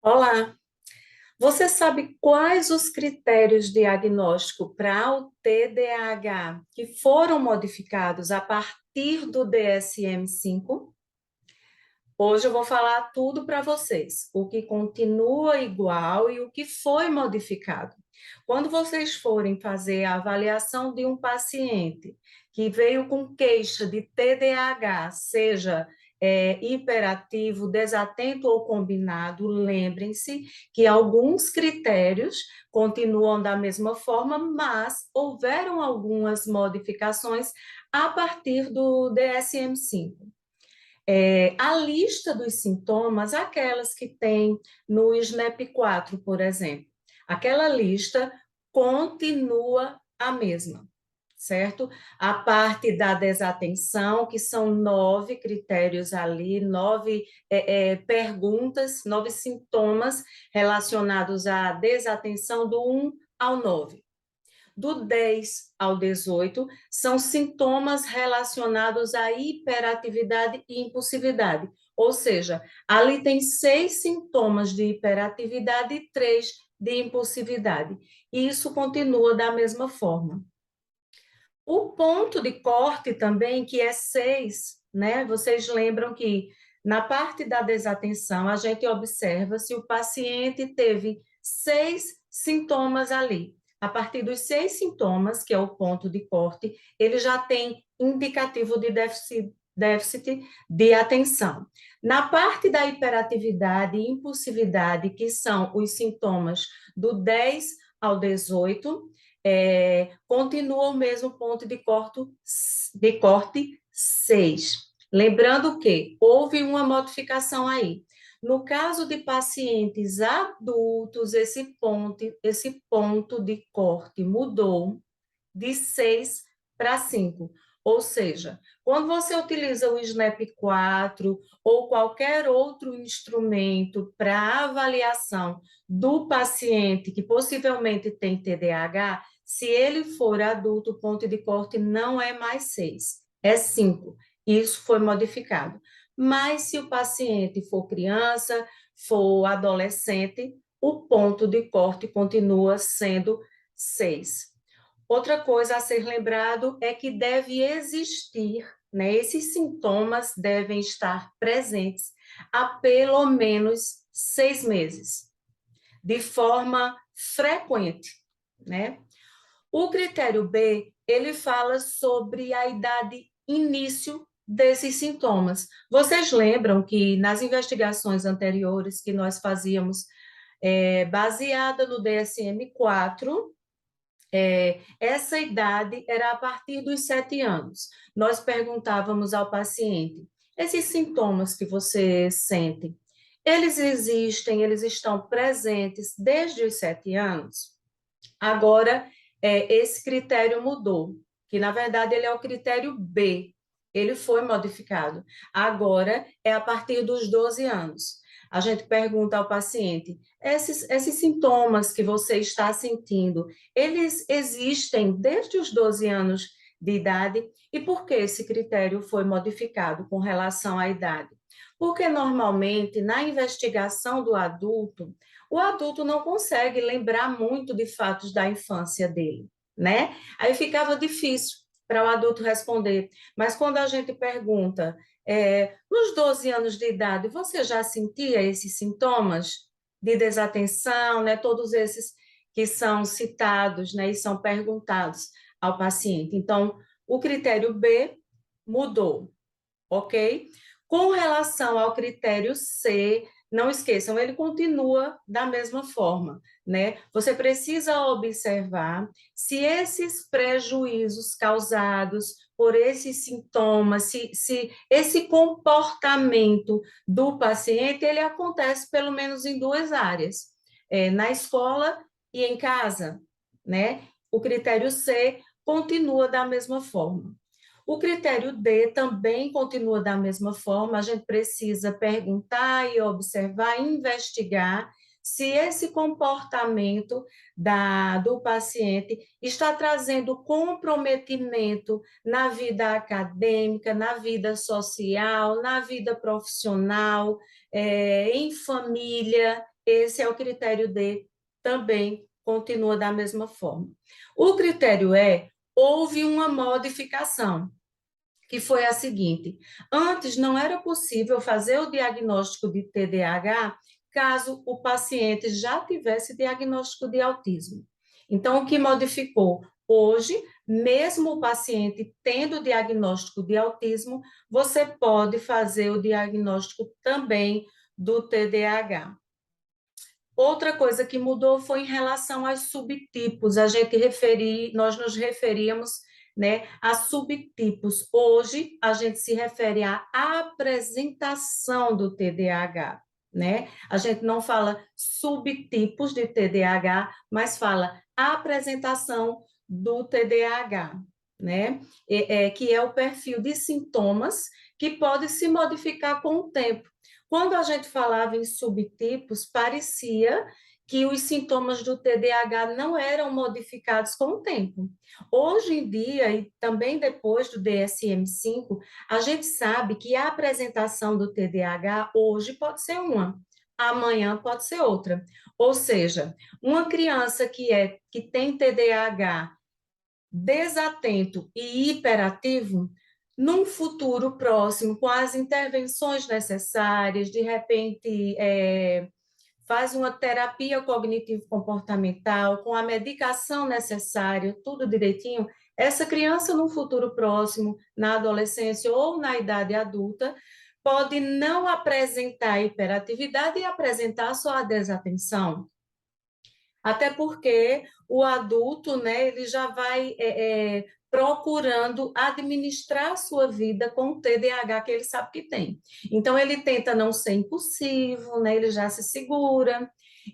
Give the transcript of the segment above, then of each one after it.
Olá, você sabe quais os critérios diagnóstico para o TDAH que foram modificados a partir do DSM-5? Hoje eu vou falar tudo para vocês, o que continua igual e o que foi modificado. Quando vocês forem fazer a avaliação de um paciente que veio com queixa de TDAH, seja hiperativo, desatento ou combinado, lembrem-se que alguns critérios continuam da mesma forma, mas houveram algumas modificações a partir do DSM-5. A lista dos sintomas, aquelas que tem no SNAP-4, por exemplo, aquela lista continua a mesma, certo? A parte da desatenção, que são 9 critérios ali, 9 perguntas, 9 sintomas relacionados à desatenção do 1 ao 9. Do 10 ao 18, são sintomas relacionados à hiperatividade e impulsividade. Ou seja, ali tem 6 sintomas de hiperatividade e 3 de impulsividade. E isso continua da mesma forma. O ponto de corte também, que é 6, né? Vocês lembram que na parte da desatenção, a gente observa se o paciente teve 6 sintomas ali. A partir dos 6 sintomas, que é o ponto de corte, ele já tem indicativo de déficit de atenção. Na parte da hiperatividade e impulsividade, que são os sintomas do 10 ao 18, continua o mesmo ponto de corte 6. Lembrando que houve uma modificação aí. No caso de pacientes adultos, esse ponto de corte mudou de 6 para 5. Ou seja, quando você utiliza o SNAP-4 ou qualquer outro instrumento para avaliação do paciente que possivelmente tem TDAH, se ele for adulto, o ponto de corte não é mais 6, é 5. Isso foi modificado. Mas se o paciente for criança, for adolescente, o ponto de corte continua sendo 6. Outra coisa a ser lembrado é que deve existir, né? Esses sintomas devem estar presentes há pelo menos 6 meses, de forma frequente, né? O critério B, ele fala sobre a idade início desses sintomas. Vocês lembram que nas investigações anteriores que nós fazíamos, baseada no DSM-4, essa idade era a partir dos 7 anos. Nós perguntávamos ao paciente: esses sintomas que você sente, eles existem, eles estão presentes desde os 7 anos? Agora, esse critério mudou, que na verdade ele é o critério B, ele foi modificado. Agora é a partir dos 12 anos. A gente pergunta ao paciente: esses sintomas que você está sentindo, eles existem desde os 12 anos de idade? E por que esse critério foi modificado com relação à idade? Porque normalmente na investigação do adulto, o adulto não consegue lembrar muito de fatos da infância dele, né? Aí ficava difícil para o adulto responder. Mas quando a gente pergunta, nos 12 anos de idade, você já sentia esses sintomas de desatenção, né? Todos esses que são citados, né? E são perguntados ao paciente. Então, o critério B mudou, ok? Com relação ao critério C, não esqueçam, ele continua da mesma forma, né? Você precisa observar se esses prejuízos causados por esses sintomas, se esse comportamento do paciente, ele acontece pelo menos em duas áreas, na escola e em casa, né? O critério C continua da mesma forma. O critério D também continua da mesma forma, a gente precisa perguntar e observar, investigar se esse comportamento do paciente está trazendo comprometimento na vida acadêmica, na vida social, na vida profissional, em família. esse é o critério D, também continua da mesma forma. O critério E, houve uma modificação, que foi a seguinte: antes não era possível fazer o diagnóstico de TDAH caso o paciente já tivesse diagnóstico de autismo. Então, o que modificou? Hoje, mesmo o paciente tendo diagnóstico de autismo, você pode fazer o diagnóstico também do TDAH. Outra coisa que mudou foi em relação aos subtipos. Nós nos referíamos, né, a subtipos. Hoje a gente se refere à apresentação do TDAH, né? A gente não fala subtipos de TDAH, mas fala apresentação do TDAH, né? Que é o perfil de sintomas que pode se modificar com o tempo. Quando a gente falava em subtipos, parecia que os sintomas do TDAH não eram modificados com o tempo. Hoje em dia, e também depois do DSM-5, a gente sabe que a apresentação do TDAH hoje pode ser uma, amanhã pode ser outra. Ou seja, uma criança que tem TDAH desatento e hiperativo, num futuro próximo, com as intervenções necessárias, de repente, faz uma terapia cognitivo-comportamental, com a medicação necessária, tudo direitinho, essa criança, num futuro próximo, na adolescência ou na idade adulta, pode não apresentar hiperatividade e apresentar só a desatenção. Até porque o adulto, né, ele já vai procurando administrar a sua vida com o TDAH que ele sabe que tem. Então, ele tenta não ser impulsivo, né, ele já se segura,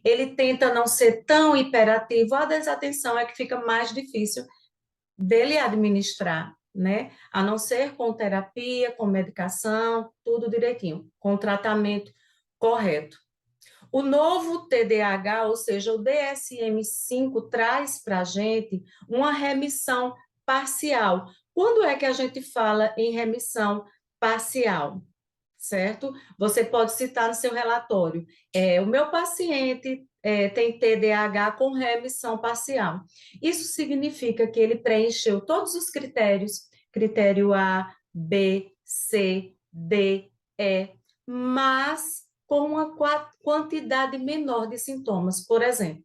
ele tenta não ser tão hiperativo, a desatenção é que fica mais difícil dele administrar, né? A não ser com terapia, com medicação, tudo direitinho, com tratamento correto. O novo TDAH, ou seja, o DSM-5, traz para a gente uma remissão parcial. Quando é que a gente fala em remissão parcial? Certo? Você pode citar no seu relatório. O meu paciente tem TDAH com remissão parcial. Isso significa que ele preencheu todos os critérios, critério A, B, C, D, E, mas com uma quantidade menor de sintomas. Por exemplo,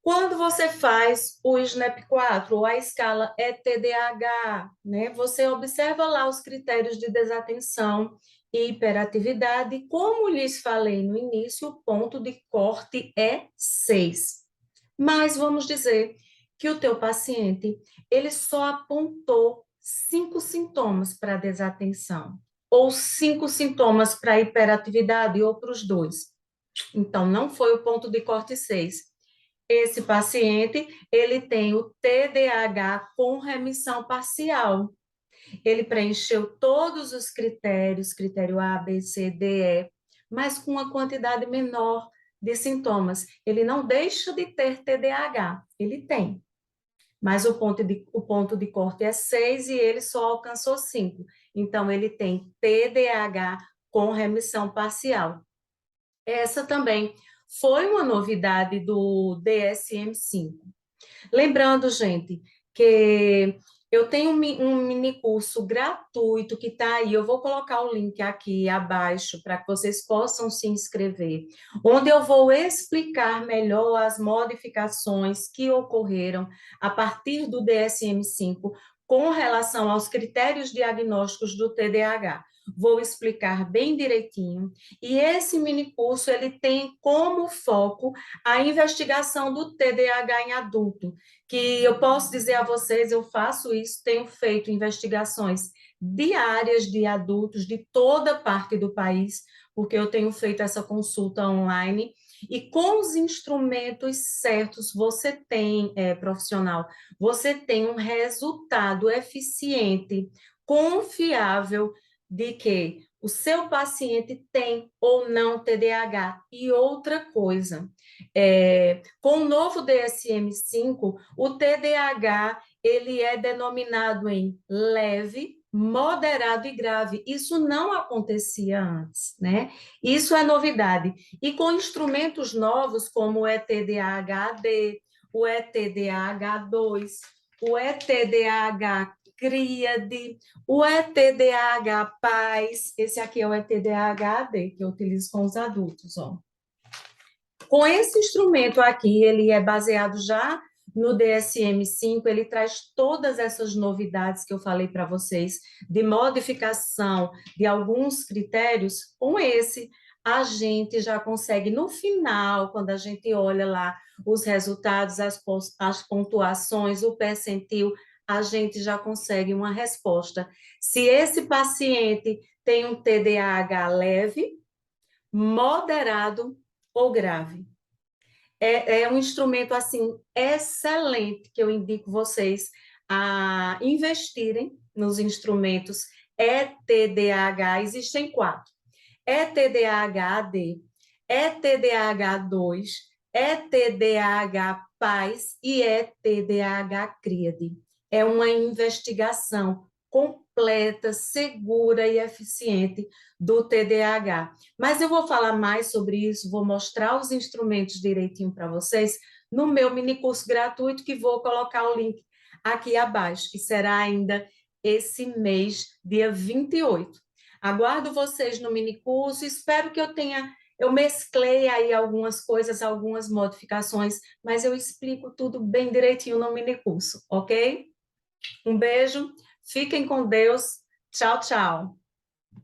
quando você faz o SNAP-4 ou a escala ETDAH, né, você observa lá os critérios de desatenção e hiperatividade. Como lhes falei no início, o ponto de corte é 6. Mas vamos dizer que o teu paciente, ele só apontou 5 sintomas para desatenção, ou 5 sintomas para hiperatividade, ou para os dois. Então, não foi o ponto de corte 6. Esse paciente, ele tem o TDAH com remissão parcial. Ele preencheu todos os critérios, critério A, B, C, D, E, mas com uma quantidade menor de sintomas. Ele não deixa de ter TDAH, ele tem. Mas o ponto de corte é 6 e ele só alcançou 5. Então, ele tem TDAH com remissão parcial. Essa também foi uma novidade do DSM-5. Lembrando, gente, que eu tenho um mini curso gratuito que está aí, eu vou colocar o link aqui abaixo para que vocês possam se inscrever, onde eu vou explicar melhor as modificações que ocorreram a partir do DSM-5 com relação aos critérios diagnósticos do TDAH. Vou explicar bem direitinho. E esse mini curso ele tem como foco a investigação do TDAH em adulto, que eu posso dizer a vocês, eu faço isso, tenho feito investigações diárias de adultos de toda parte do país, porque eu tenho feito essa consulta online, e com os instrumentos certos, você tem, profissional, você tem um resultado eficiente, confiável, de que o seu paciente tem ou não TDAH. E outra coisa, com o novo DSM-5, o TDAH ele é denominado em leve, moderado e grave. Isso não acontecia antes, né? Isso é novidade. E com instrumentos novos como o ETDAH-D, o ETDAH2, o ETDAH Críade, o ETDAH Paz, esse aqui é o ETDAH-D, que eu utilizo com os adultos, ó. Com esse instrumento aqui, ele é baseado já no DSM-5, ele traz todas essas novidades que eu falei para vocês, de modificação de alguns critérios. Com esse, a gente já consegue, no final, quando a gente olha lá os resultados, as pontuações, o percentil, a gente já consegue uma resposta. Se esse paciente tem um TDAH leve, moderado ou grave. É um instrumento assim excelente que eu indico vocês a investirem nos instrumentos ETDAH. Existem 4: ETDAH-AD, ETDAH2, ETDAH Paz e ETDAH Críade. É uma investigação completa, segura e eficiente do TDAH. Mas eu vou falar mais sobre isso, vou mostrar os instrumentos direitinho para vocês no meu mini curso gratuito, que vou colocar o link aqui abaixo, que será ainda esse mês, dia 28. Aguardo vocês no mini curso, espero que eu mesclei aí algumas coisas, algumas modificações, mas eu explico tudo bem direitinho no mini curso, ok? Um beijo, fiquem com Deus, tchau, tchau.